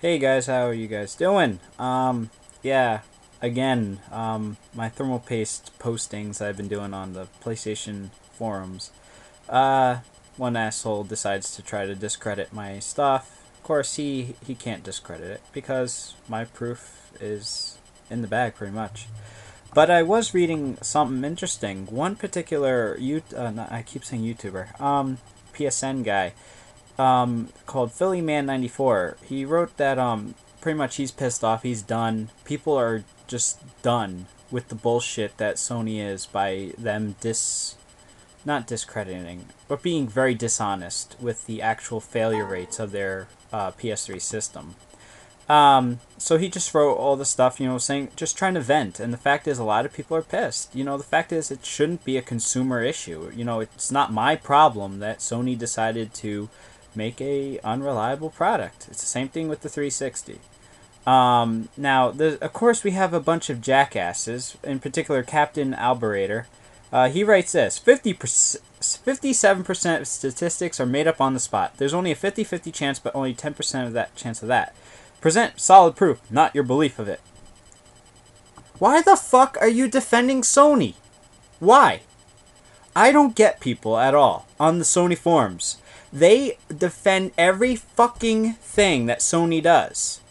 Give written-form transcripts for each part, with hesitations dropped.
Hey guys, how are you guys doing? Yeah, again, my thermal paste postings I've been doing on the PlayStation forums. Uh, One asshole decides to try to discredit my stuff. Of course, he can't discredit it because my proof is in the bag pretty much. But I was reading something interesting. One particular I keep saying YouTuber, PSN guy, called Philly Man 94. He wrote that pretty much he's pissed off. He's done. People are just done with the bullshit that Sony is by them not discrediting, but being very dishonest with the actual failure rates of their PS3 system. So he just wrote all the stuff, saying, just trying to vent. And the fact is, a lot of people are pissed. The fact is, it shouldn't be a consumer issue. It's not my problem that Sony decided to make a unreliable product. It's the same thing with the 360. Now, of course, we have a bunch of jackasses, in particular Captain Alberator. He writes this: 57% of statistics are made up on the spot. There's only a 50-50 chance, but only 10% of that chance of that. Present solid proof, not your belief of it. Why the fuck are you defending Sony? Why? I don't get people at all on the Sony forums. They defend every fucking thing that Sony does.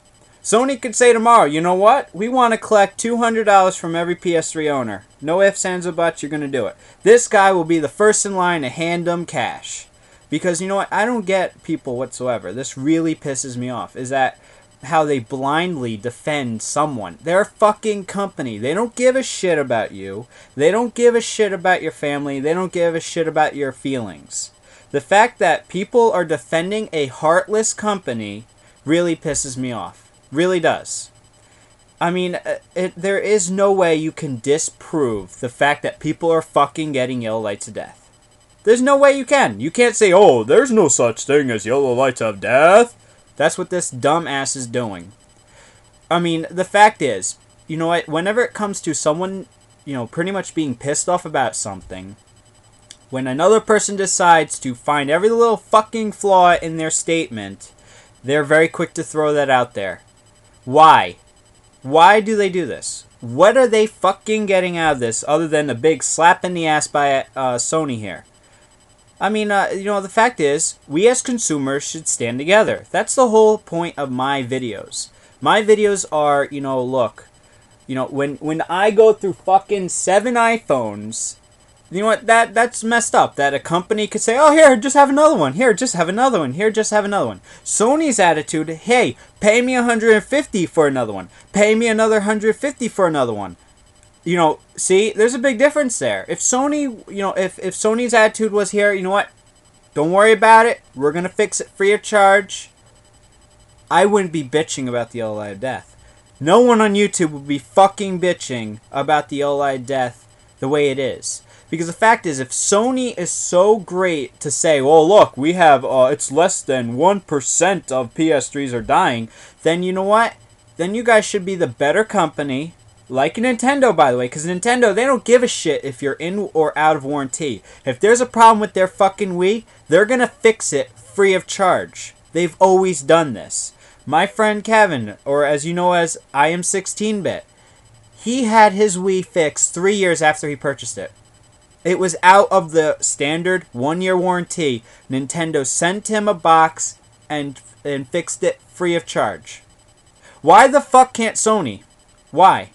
Sony could say tomorrow, you know what? We want to collect $200 from every PS3 owner. No ifs, ands, or buts, you're going to do it. This guy will be the first in line to hand them cash. Because you know what? I don't get people whatsoever. This really pisses me off. Is that how they blindly defend someone. They're a fucking company. They don't give a shit about you. They don't give a shit about your family. They don't give a shit about your feelings. The fact that people are defending a heartless company really pisses me off. Really does. I mean, there is no way you can disprove the fact that people are fucking getting yellow lights to death. There's no way you can. You can't say, oh, there's no such thing as yellow lights of death. That's what this dumbass is doing. I mean, the fact is, you know what? Whenever it comes to someone, pretty much being pissed off about something, when another person decides to find every little fucking flaw in their statement, they're very quick to throw that out there. Why? Why do they do this? What are they fucking getting out of this other than a big slap in the ass by Sony here? I mean, the fact is, we as consumers should stand together. That's the whole point of my videos. My videos are, look, when I go through fucking 7 iPhones, you know what, that's messed up. That a company could say, oh, here, just have another one. Here, just have another one. Here, just have another one. Sony's attitude, hey, pay me $150 for another one. Pay me another $150 for another one. See, there's a big difference there. If Sony, if Sony's attitude was here, you know what? Don't worry about it. We're going to fix it free of charge. I wouldn't be bitching about the yellow light of death. No one on YouTube would be fucking bitching about the yellow light of death the way it is. Because the fact is, if Sony is so great to say, well, look, we have, it's less than 1% of PS3s are dying, then you know what? Then you guys should be the better company. Like Nintendo, by the way, because Nintendo, they don't give a shit if you're in or out of warranty. If there's a problem with their fucking Wii, they're going to fix it free of charge. They've always done this. My friend Kevin, or as you know as I Am 16-Bit, he had his Wii fixed 3 years after he purchased it. It was out of the standard 1-year warranty. Nintendo sent him a box and fixed it free of charge. Why the fuck can't Sony? Why?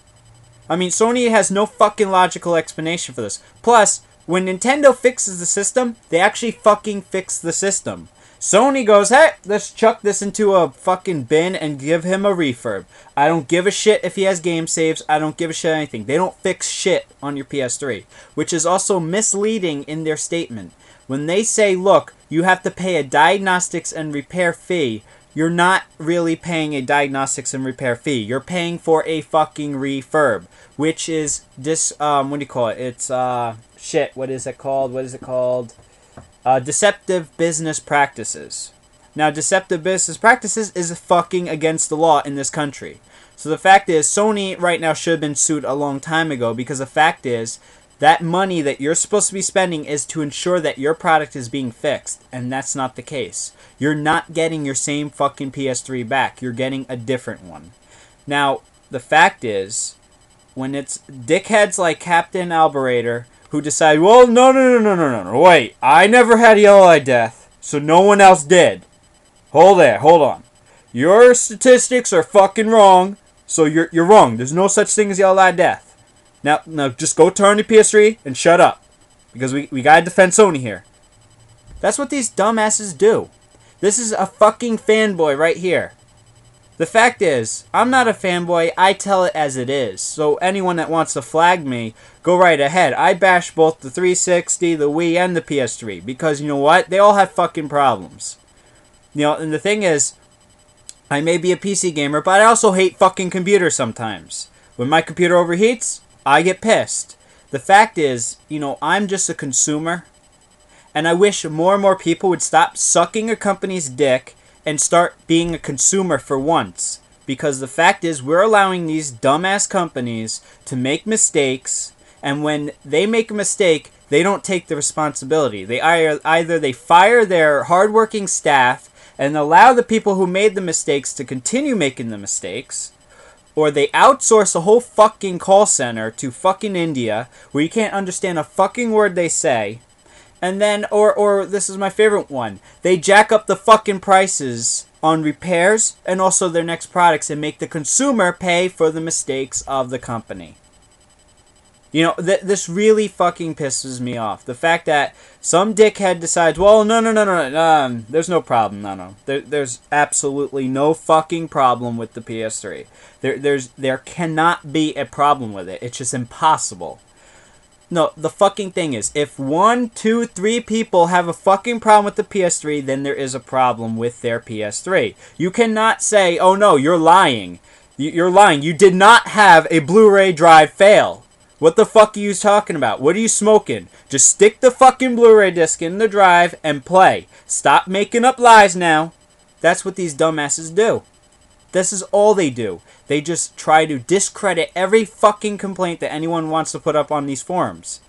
I mean, Sony has no fucking logical explanation for this. Plus, when Nintendo fixes the system, they actually fucking fix the system. Sony goes, hey, let's chuck this into a fucking bin and give him a refurb. I don't give a shit if he has game saves. I don't give a shit anything. They don't fix shit on your PS3, which is also misleading in their statement. When they say, look, you have to pay a diagnostics and repair fee, you're not really paying a diagnostics and repair fee. You're paying for a fucking refurb, which is what do you call it? It's, shit, what is it called? What is it called? Deceptive business practices. Now, deceptive business practices is fucking against the law in this country. So the fact is, Sony right now should have been sued a long time ago because the fact is, That money that you're supposed to be spending is to ensure that your product is being fixed, and that's not the case. You're not getting your same fucking PS3 back. You're getting a different one. Now, the fact is, when it's dickheads like Captain Alberator who decide, well, no, wait, I never had YLOD death, so no one else did. Hold on. Your statistics are fucking wrong, so you're wrong. There's no such thing as YLOD death. Now, just go turn the PS3 and shut up. Because we gotta defend Sony here. That's what these dumbasses do. This is a fucking fanboy right here. The fact is, I'm not a fanboy, I tell it as it is. So anyone that wants to flag me, go right ahead. I bash both the 360, the Wii, and the PS3. Because you know what? They all have fucking problems. You know, and the thing is, I may be a PC gamer, but I also hate fucking computers sometimes. When my computer overheats, I get pissed. The fact is, you know, I'm just a consumer. And I wish more and more people would stop sucking a company's dick and start being a consumer for once. Because the fact is, we're allowing these dumbass companies to make mistakes. And when they make a mistake, they don't take the responsibility. They either they fire their hardworking staff and allow the people who made the mistakes to continue making the mistakes, or they outsource a whole fucking call center to fucking India where you can't understand a fucking word they say. And then, or this is my favorite one, they jack up the fucking prices on repairs and also their next products and make the consumer pay for the mistakes of the company. You know, this really fucking pisses me off. The fact that some dickhead decides, well, no, there's no problem, There's absolutely no fucking problem with the PS3. There cannot be a problem with it. It's just impossible. No, the fucking thing is, if 1, 2, 3 people have a fucking problem with the PS3, then there is a problem with their PS3. You cannot say, oh no, you're lying. You're lying. You did not have a Blu-ray drive fail. What the fuck are you talking about? What are you smoking? Just stick the fucking Blu-ray disc in the drive and play. Stop making up lies now. That's what these dumbasses do. This is all they do. They just try to discredit every fucking complaint that anyone wants to put up on these forums.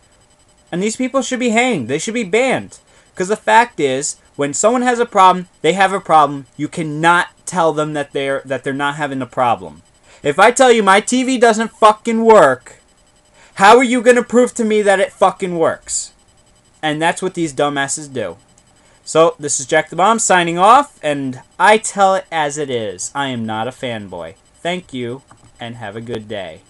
And these people should be hanged. They should be banned. Because the fact is, when someone has a problem, they have a problem. You cannot tell them that they're not having a problem. If I tell you my TV doesn't fucking work, how are you going to prove to me that it fucking works? And that's what these dumbasses do. So, this is JackTheBomb signing off, and I tell it as it is. I am not a fanboy. Thank you, and have a good day.